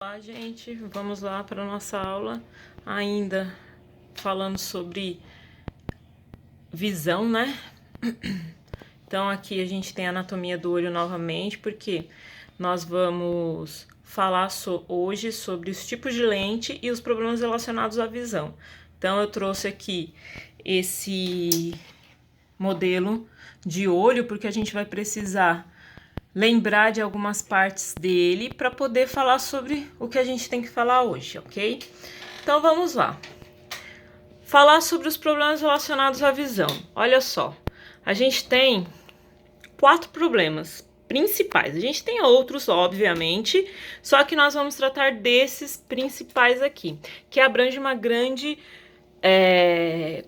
Olá, gente, vamos lá para a nossa aula, ainda falando sobre visão, né? Então, aqui a gente tem a anatomia do olho novamente, porque nós vamos falar hoje sobre os tipos de lente e os problemas relacionados à visão. Então, eu trouxe aqui esse modelo de olho, porque a gente vai precisar lembrar de algumas partes dele para poder falar sobre o que a gente tem que falar hoje, ok? Então vamos lá. Falar sobre os problemas relacionados à visão. Olha só, a gente tem 4 problemas principais. A gente tem outros, obviamente, só que nós vamos tratar desses principais aqui, que abrange uma grande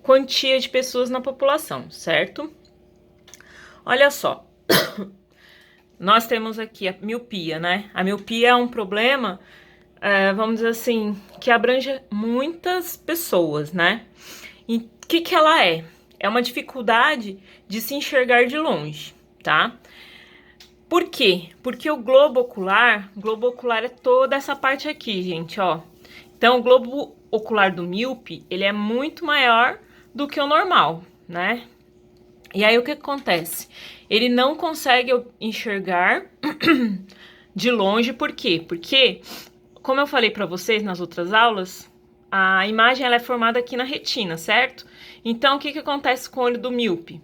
quantia de pessoas na população, certo? Olha só. Nós temos aqui a miopia, né? A miopia é um problema, vamos dizer assim, que abrange muitas pessoas, né? E o que ela é? É uma dificuldade de se enxergar de longe, tá? Por quê? Porque o globo ocular é toda essa parte aqui, gente, ó. Então, o globo ocular do míope, ele é muito maior do que o normal, né? E aí, o que acontece? Ele não consegue enxergar de longe, por quê? Porque, como eu falei para vocês nas outras aulas, a imagem ela é formada aqui na retina, certo? Então, o que acontece com o olho do míope?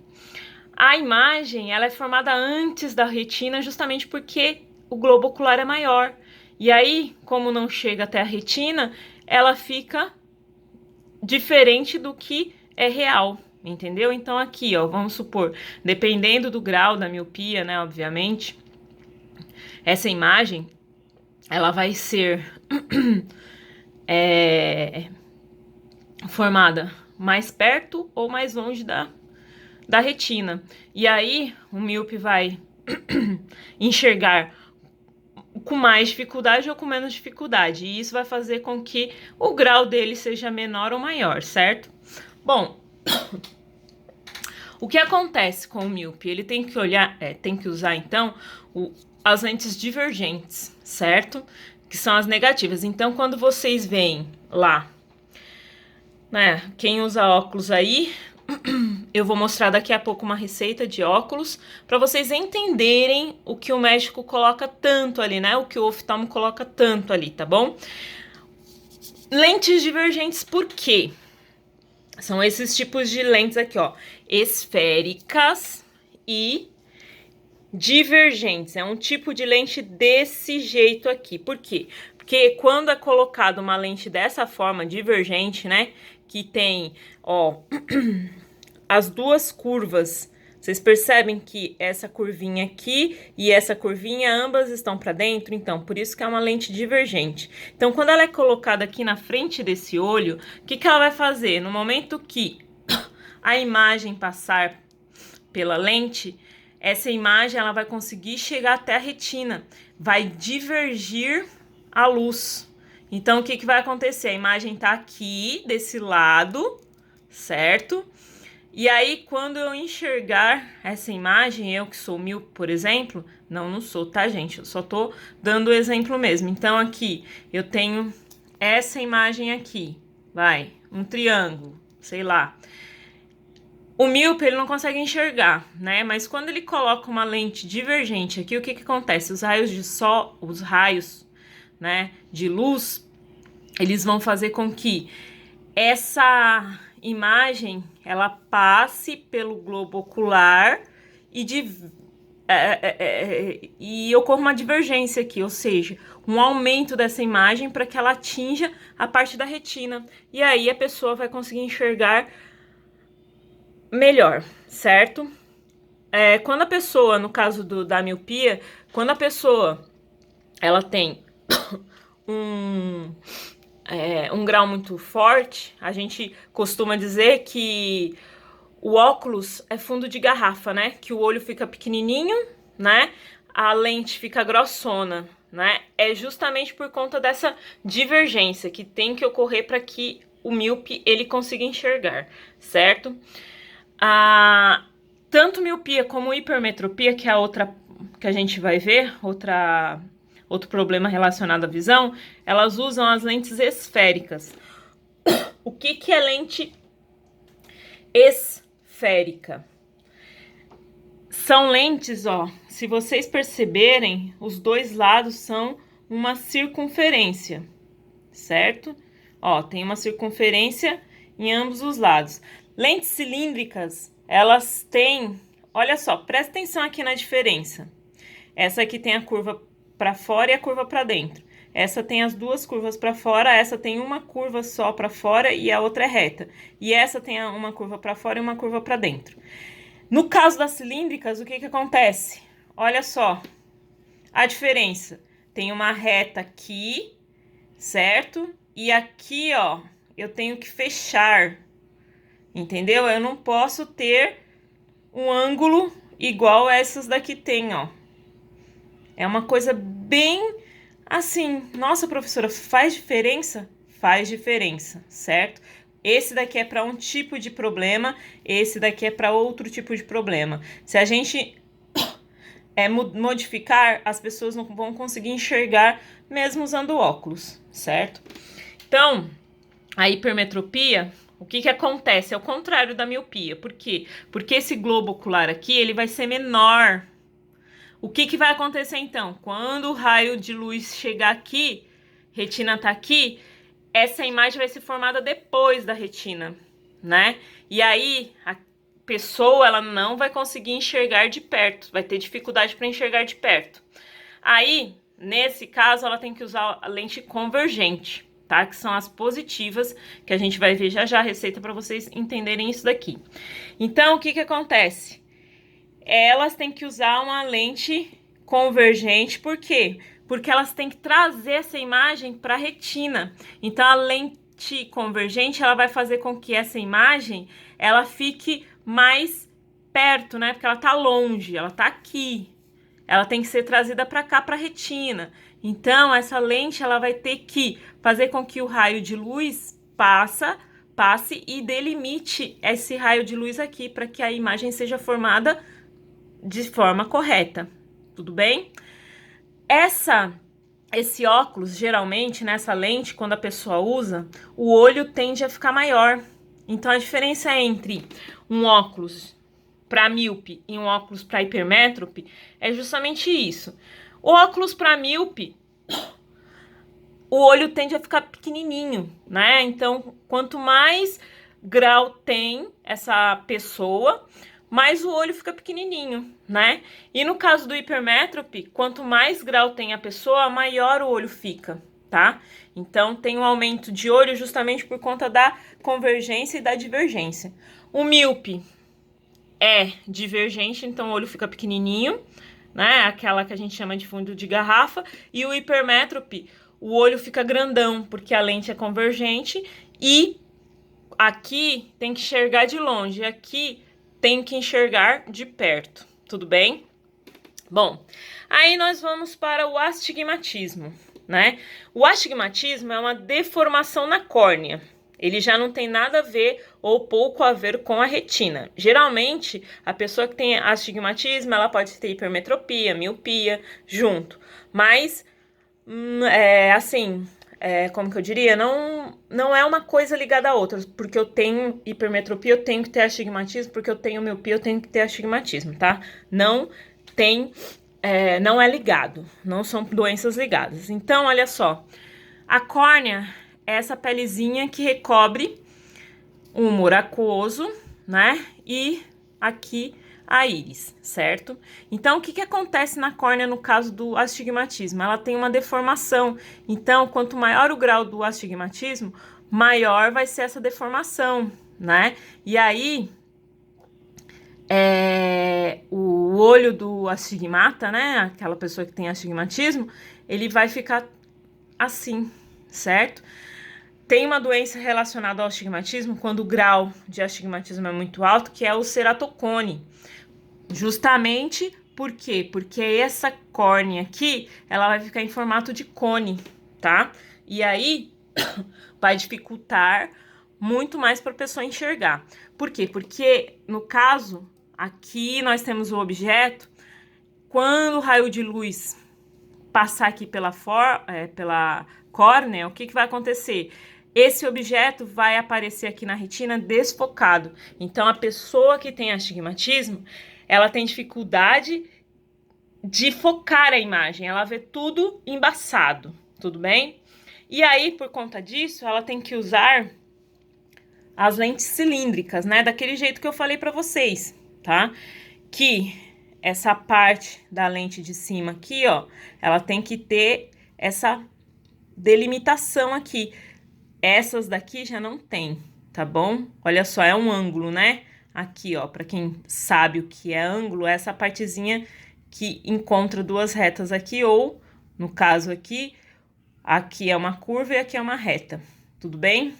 A imagem ela é formada antes da retina, justamente porque o globo ocular é maior. E aí, como não chega até a retina, ela fica diferente do que é real. Entendeu? Então aqui, ó, vamos supor, dependendo do grau da miopia, né, obviamente, essa imagem, ela vai ser formada mais perto ou mais longe da retina. E aí, o míope vai enxergar com mais dificuldade ou com menos dificuldade. E isso vai fazer com que o grau dele seja menor ou maior, certo? Bom, o que acontece com o míope? Ele tem que tem que usar então as lentes divergentes, certo? Que são as negativas. Então, quando vocês veem lá, né, quem usa óculos aí, eu vou mostrar daqui a pouco uma receita de óculos para vocês entenderem o que o médico coloca tanto ali, né? O que o oftalmo coloca tanto ali, tá bom? Lentes divergentes, por quê? São esses tipos de lentes aqui, ó, esféricas e divergentes. É um tipo de lente desse jeito aqui. Por quê? Porque quando é colocada uma lente dessa forma, divergente, né, que tem, ó, as duas curvas, vocês percebem que essa curvinha aqui e essa curvinha, ambas estão para dentro? Então, por isso que é uma lente divergente. Então, quando ela é colocada aqui na frente desse olho, o que ela vai fazer? No momento que a imagem passar pela lente, essa imagem ela vai conseguir chegar até a retina, vai divergir a luz. Então, o que vai acontecer? A imagem tá aqui, desse lado, certo? E aí, quando eu enxergar essa imagem, eu que sou míope, por exemplo, não sou, tá, gente? Eu só tô dando o exemplo mesmo. Então, aqui, eu tenho essa imagem aqui, vai, um triângulo, sei lá. O míope, ele não consegue enxergar, né? Mas quando ele coloca uma lente divergente aqui, o que acontece? Os raios de sol, os raios, né, de luz, eles vão fazer com que essa imagem ela passe pelo globo ocular e ocorra uma divergência aqui, ou seja, um aumento dessa imagem para que ela atinja a parte da retina. E aí a pessoa vai conseguir enxergar melhor, certo? Quando a pessoa, no caso da miopia, quando a pessoa ela tem um grau muito forte, a gente costuma dizer que o óculos é fundo de garrafa, né? Que o olho fica pequenininho, né? A lente fica grossona, né? É justamente por conta dessa divergência que tem que ocorrer para que o míope ele consiga enxergar, certo? Tanto miopia como hipermetropia, que é a outra que a gente vai ver, outra outro problema relacionado à visão, elas usam as lentes esféricas. O que é lente esférica? São lentes, ó, se vocês perceberem, os dois lados são uma circunferência, certo? Ó, tem uma circunferência em ambos os lados. Lentes cilíndricas, elas têm, olha só, presta atenção aqui na diferença. Essa aqui tem a curva para fora e a curva para dentro. Essa tem as duas curvas para fora, essa tem uma curva só para fora e a outra é reta. E essa tem uma curva para fora e uma curva para dentro. No caso das cilíndricas, o que acontece? Olha só a diferença. Tem uma reta aqui, certo? E aqui, ó, eu tenho que fechar, entendeu? Eu não posso ter um ângulo igual essas daqui tem, ó. É uma coisa bem assim, nossa, professora, faz diferença? Faz diferença, certo? Esse daqui é para um tipo de problema, esse daqui é para outro tipo de problema. Se a gente modificar, as pessoas não vão conseguir enxergar mesmo usando óculos, certo? Então, a hipermetropia, o que acontece? É o contrário da miopia. Por quê? Porque esse globo ocular aqui, ele vai ser menor. O que vai acontecer então? Quando o raio de luz chegar aqui, retina tá aqui, essa imagem vai ser formada depois da retina, né? E aí a pessoa, ela não vai conseguir enxergar de perto, vai ter dificuldade para enxergar de perto. Aí, nesse caso, ela tem que usar a lente convergente, tá? Que são as positivas, que a gente vai ver já já a receita para vocês entenderem isso daqui. Então, o que acontece? Elas têm que usar uma lente convergente, por quê? Porque elas têm que trazer essa imagem para a retina. Então, a lente convergente, ela vai fazer com que essa imagem, ela fique mais perto, né? Porque ela tá longe, ela tá aqui. Ela tem que ser trazida para cá, para a retina. Então, essa lente, ela vai ter que fazer com que o raio de luz passe e delimite esse raio de luz aqui, para que a imagem seja formada de forma correta, tudo bem? Esse óculos, geralmente, nessa lente, quando a pessoa usa, o olho tende a ficar maior. Então, a diferença entre um óculos para míope e um óculos para hipermétrope é justamente isso. O óculos para míope, o olho tende a ficar pequenininho, né? Então, quanto mais grau tem essa pessoa, mais o olho fica pequenininho, né? E no caso do hipermétrope, quanto mais grau tem a pessoa, maior o olho fica, tá? Então, tem um aumento de olho justamente por conta da convergência e da divergência. O míope é divergente, então o olho fica pequenininho, né? Aquela que a gente chama de fundo de garrafa. E o hipermétrope, o olho fica grandão, porque a lente é convergente e aqui tem que enxergar de longe, aqui tem que enxergar de perto, tudo bem? Bom, aí nós vamos para o astigmatismo, né? O astigmatismo é uma deformação na córnea. Ele já não tem nada a ver ou pouco a ver com a retina. Geralmente, a pessoa que tem astigmatismo, ela pode ter hipermetropia, miopia, junto. Mas, como que eu diria, não é uma coisa ligada à outra. Porque eu tenho hipermetropia, eu tenho que ter astigmatismo. Porque eu tenho miopia, eu tenho que ter astigmatismo, tá? Não é ligado. Não são doenças ligadas. Então, olha só. A córnea é essa pelezinha que recobre o humor aquoso, né? E aqui a íris, certo? Então, o que acontece na córnea no caso do astigmatismo? Ela tem uma deformação. Então, quanto maior o grau do astigmatismo, maior vai ser essa deformação, né? E aí, o olho do astigmata, né? Aquela pessoa que tem astigmatismo, ele vai ficar assim, certo? Tem uma doença relacionada ao astigmatismo, quando o grau de astigmatismo é muito alto, que é o ceratocone. Justamente por quê? Porque essa córnea aqui, ela vai ficar em formato de cone, tá? E aí, vai dificultar muito mais para a pessoa enxergar. Por quê? Porque, no caso, aqui nós temos o objeto, quando o raio de luz passar aqui pela córnea, o que vai acontecer? Esse objeto vai aparecer aqui na retina desfocado. Então, a pessoa que tem astigmatismo, ela tem dificuldade de focar a imagem, ela vê tudo embaçado, tudo bem? E aí, por conta disso, ela tem que usar as lentes cilíndricas, né? Daquele jeito que eu falei para vocês, tá? Que essa parte da lente de cima aqui, ó, ela tem que ter essa delimitação aqui. Essas daqui já não tem, tá bom? Olha só, é um ângulo, né? Aqui, ó, para quem sabe o que é ângulo, é essa partezinha que encontra duas retas aqui, ou, no caso aqui é uma curva e aqui é uma reta, tudo bem?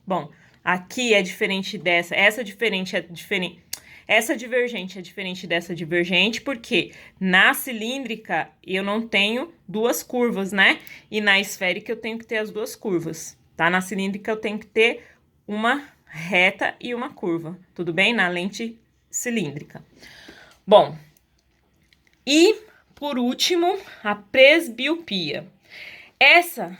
Bom, aqui é diferente dessa, essa divergente é diferente dessa divergente, porque na cilíndrica eu não tenho duas curvas, né? E na esférica eu tenho que ter as duas curvas, tá? Na cilíndrica eu tenho que ter uma reta e uma curva, tudo bem? Na lente cilíndrica. Bom, e por último, a presbiopia. Essa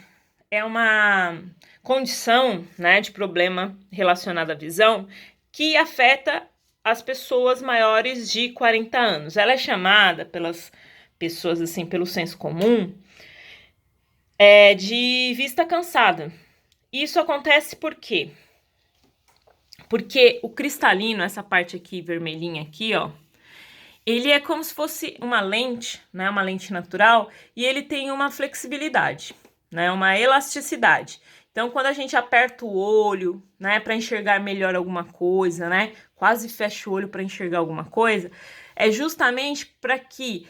é uma condição, né, de problema relacionado à visão que afeta as pessoas maiores de 40 anos. Ela é chamada pelas pessoas, assim, pelo senso comum, de vista cansada. Isso acontece por quê? Porque o cristalino, essa parte aqui vermelhinha aqui, ó, ele é como se fosse uma lente, né, uma lente natural, e ele tem uma flexibilidade, né, uma elasticidade. Então, quando a gente aperta o olho, né, para enxergar melhor alguma coisa, né, quase fecha o olho para enxergar alguma coisa, é justamente para que,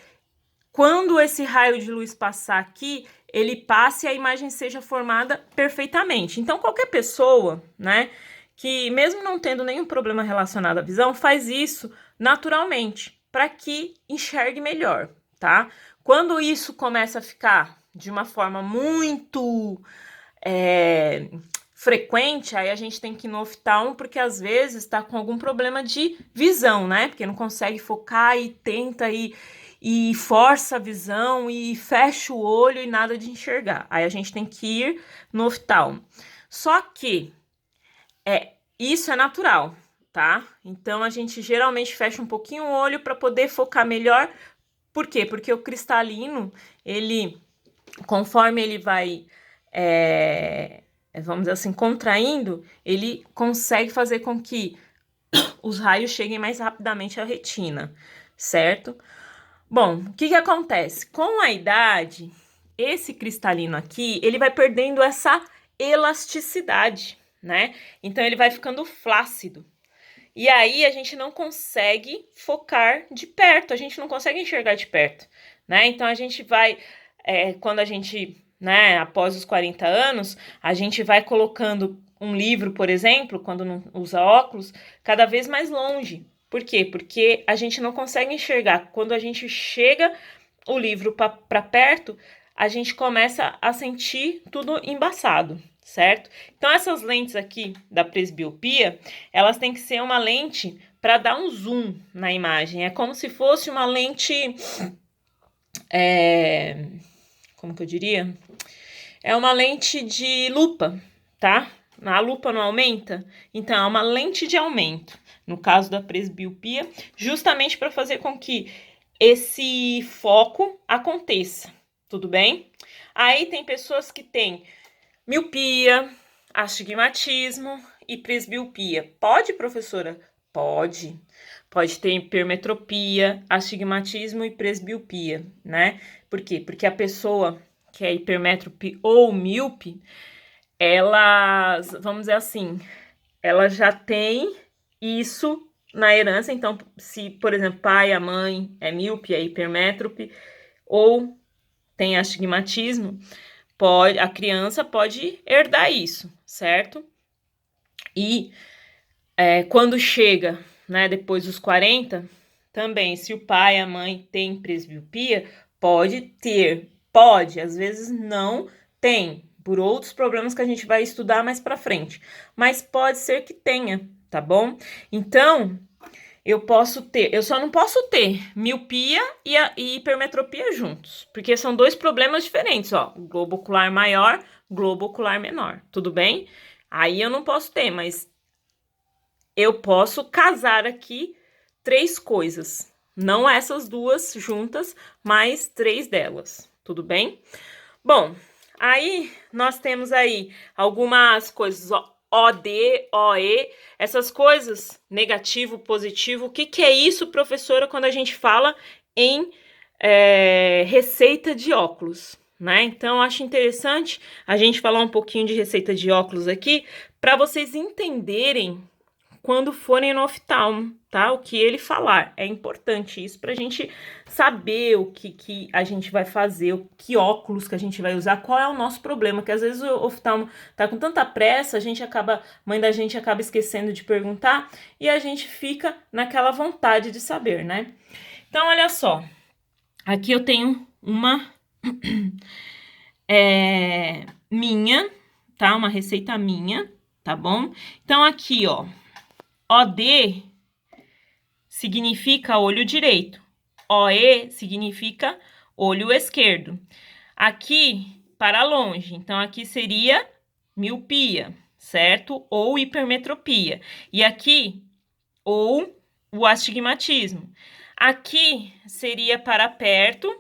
quando esse raio de luz passar aqui, ele passe e a imagem seja formada perfeitamente. Então, qualquer pessoa, né, que mesmo não tendo nenhum problema relacionado à visão, faz isso naturalmente, para que enxergue melhor, tá? Quando isso começa a ficar de uma forma muito frequente, aí a gente tem que ir no oftalmo, porque às vezes tá com algum problema de visão, né? Porque não consegue focar e tenta e força a visão e fecha o olho e nada de enxergar. Aí a gente tem que ir no oftalmo. Só que isso é natural, tá? Então a gente geralmente fecha um pouquinho o olho para poder focar melhor. Por quê? Porque o cristalino, ele, conforme ele vai, vamos dizer assim, contraindo, ele consegue fazer com que os raios cheguem mais rapidamente à retina, certo? Bom, o que acontece? Com a idade, esse cristalino aqui, ele vai perdendo essa elasticidade, né? Então ele vai ficando flácido. E aí a gente não consegue focar de perto, a gente não consegue enxergar de perto, né? Então a gente vai, quando a gente, né, após os 40 anos, a gente vai colocando um livro, por exemplo, quando não usa óculos, cada vez mais longe. Por quê? Porque a gente não consegue enxergar. Quando a gente chega o livro para perto, a gente começa a sentir tudo embaçado, certo? Então, essas lentes aqui da presbiopia, elas têm que ser uma lente para dar um zoom na imagem. É como se fosse uma lente... como que eu diria? É uma lente de lupa, tá? A lupa não aumenta? Então, é uma lente de aumento, no caso da presbiopia, justamente para fazer com que esse foco aconteça, tudo bem? Aí tem pessoas que têm miopia, astigmatismo e presbiopia. Pode, professora? Pode. Pode ter hipermetropia, astigmatismo e presbiopia, né? Por quê? Porque a pessoa que é hipermétrope ou míope, elas, vamos dizer assim, ela já tem isso na herança. Então, se, por exemplo, pai, a mãe é míope, é hipermétrope ou tem astigmatismo, a criança pode herdar isso, certo? E quando chega, né, depois dos 40, também, se o pai e a mãe têm presbiopia, pode, às vezes não tem, por outros problemas que a gente vai estudar mais para frente, mas pode ser que tenha, tá bom? Então, eu só não posso ter miopia e hipermetropia juntos, porque são dois problemas diferentes, ó, globo ocular maior, globo ocular menor, tudo bem? Aí eu não posso ter, mas eu posso casar aqui três coisas, não essas duas juntas, mas três delas, tudo bem? Bom, aí nós temos aí algumas coisas, ó, OD, OE, essas coisas, negativo, positivo. O que é isso, professora, quando a gente fala em receita de óculos, né? Então, acho interessante a gente falar um pouquinho de receita de óculos aqui, para vocês entenderem quando forem no oftalmo, tá? O que ele falar. É importante isso pra gente saber o que a gente vai fazer, o que óculos que a gente vai usar, qual é o nosso problema, que às vezes o oftalmo tá com tanta pressa, mãe da gente acaba esquecendo de perguntar e a gente fica naquela vontade de saber, né? Então, olha só. Aqui eu tenho uma minha, tá? Uma receita minha, tá bom? Então, aqui, ó, OD significa olho direito. OE significa olho esquerdo. Aqui, para longe. Então, aqui seria miopia, certo? Ou hipermetropia. E aqui, ou o astigmatismo. Aqui seria para perto,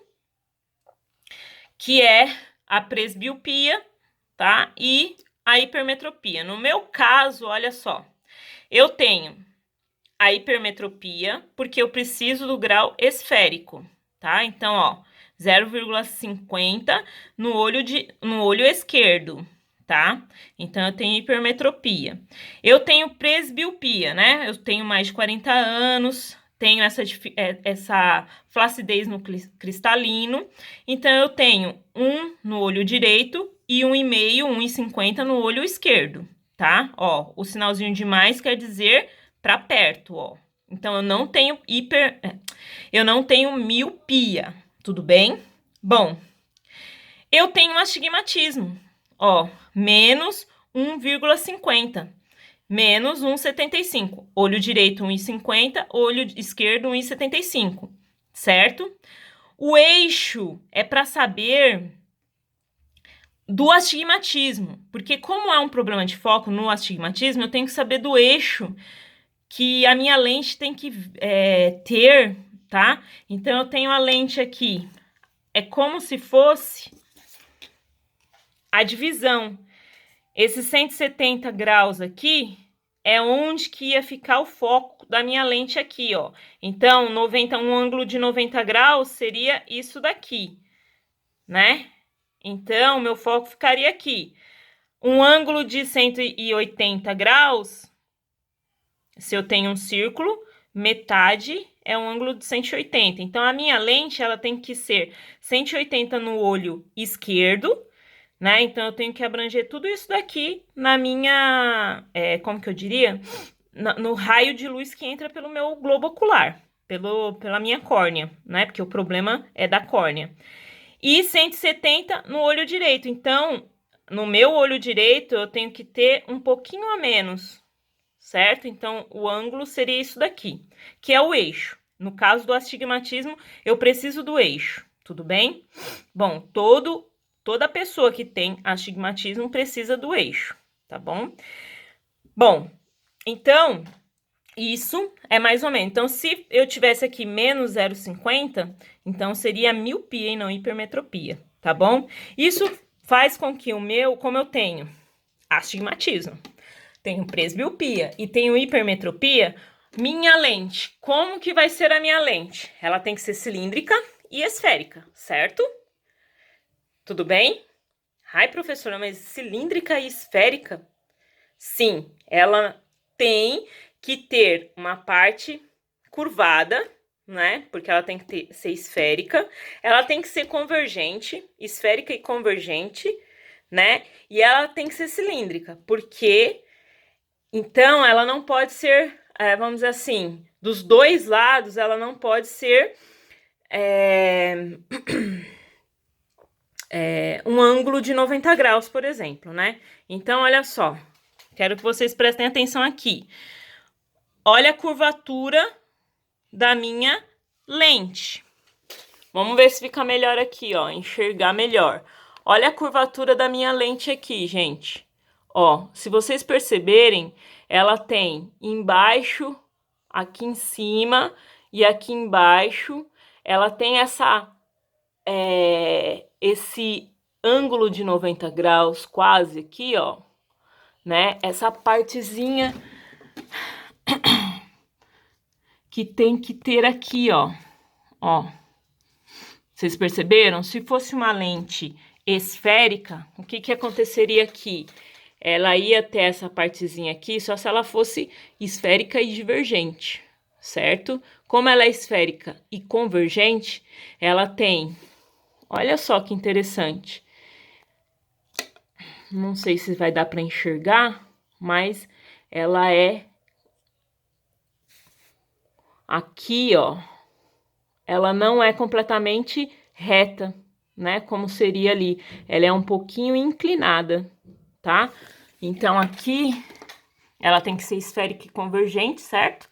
que é a presbiopia, tá? E a hipermetropia. No meu caso, olha só, eu tenho a hipermetropia, porque eu preciso do grau esférico, tá? Então, ó, 0,50 no olho esquerdo, tá? Então, eu tenho hipermetropia. Eu tenho presbiopia, né? Eu tenho mais de 40 anos, tenho essa flacidez no cristalino. Então, eu tenho 1 no olho direito e 1,5, 1,50 no olho esquerdo, tá? Ó, o sinalzinho de mais quer dizer para perto, ó. Então, eu não tenho miopia, tudo bem? Bom, eu tenho astigmatismo, ó, menos 1,50, menos 1,75. Olho direito, 1,50, olho esquerdo, 1,75, certo? O eixo é para saber do astigmatismo, porque como é um problema de foco no astigmatismo, eu tenho que saber do eixo que a minha lente tem que ter, tá? Então, eu tenho a lente aqui, é como se fosse a divisão. Esses 170 graus aqui é onde que ia ficar o foco da minha lente aqui, ó. Então, um ângulo de 90 graus seria isso daqui, né? Então, meu foco ficaria aqui. Um ângulo de 180 graus, se eu tenho um círculo, metade é um ângulo de 180. Então, a minha lente, ela tem que ser 180 no olho esquerdo, né? Então, eu tenho que abranger tudo isso daqui na minha, como que eu diria? No raio de luz que entra pelo meu globo ocular, pela minha córnea, né? Porque o problema é da córnea. E 170 no olho direito. Então, no meu olho direito, eu tenho que ter um pouquinho a menos, certo? Então, o ângulo seria isso daqui, que é o eixo. No caso do astigmatismo, eu preciso do eixo, tudo bem? Bom, toda pessoa que tem astigmatismo precisa do eixo, tá bom? Bom, então, isso é mais ou menos. Então, se eu tivesse aqui menos 0,50, então seria miopia e não hipermetropia, tá bom? Isso faz com que como eu tenho astigmatismo, tenho presbiopia e tenho hipermetropia, minha lente, como que vai ser a minha lente? Ela tem que ser cilíndrica e esférica, certo? Tudo bem? Ai, professora, mas cilíndrica e esférica? Sim, ela tem que ter uma parte curvada, né? Porque ela tem que ser esférica. Ela tem que ser convergente, esférica e convergente, né? E ela tem que ser cilíndrica, porque então ela não pode ser, vamos dizer assim, dos dois lados, ela não pode ser um ângulo de 90 graus, por exemplo, né? Então, olha só, quero que vocês prestem atenção aqui. Olha a curvatura da minha lente. Vamos ver se fica melhor aqui, ó, enxergar melhor. Olha a curvatura da minha lente aqui, gente. Ó, se vocês perceberem, ela tem embaixo, aqui em cima e aqui embaixo, ela tem esse ângulo de 90 graus quase aqui, ó, né? Essa partezinha que tem que ter aqui, ó. Vocês perceberam? Se fosse uma lente esférica, o que que aconteceria aqui? Ela ia ter essa partezinha aqui só se ela fosse esférica e divergente, certo? Como ela é esférica e convergente, ela tem... Olha só que interessante. Não sei se vai dar para enxergar, mas ela é... Aqui, ó, ela não é completamente reta, né? Como seria ali. Ela é um pouquinho inclinada, tá? Então, aqui, ela tem que ser esférica e convergente, certo?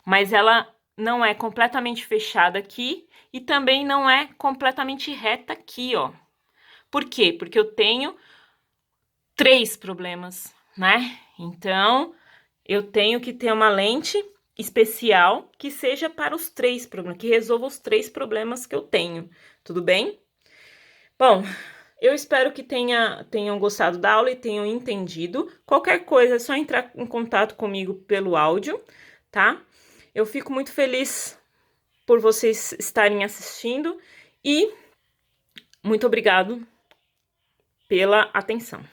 Mas ela não é completamente fechada aqui e também não é completamente reta aqui, ó. Por quê? Porque eu tenho 3 problemas, né? Então, eu tenho que ter uma lente especial que seja para os 3 problemas, que resolva os 3 problemas que eu tenho, tudo bem? Bom, eu espero que tenham gostado da aula e tenham entendido. Qualquer coisa é só entrar em contato comigo pelo áudio, tá? Eu fico muito feliz por vocês estarem assistindo e muito obrigado pela atenção.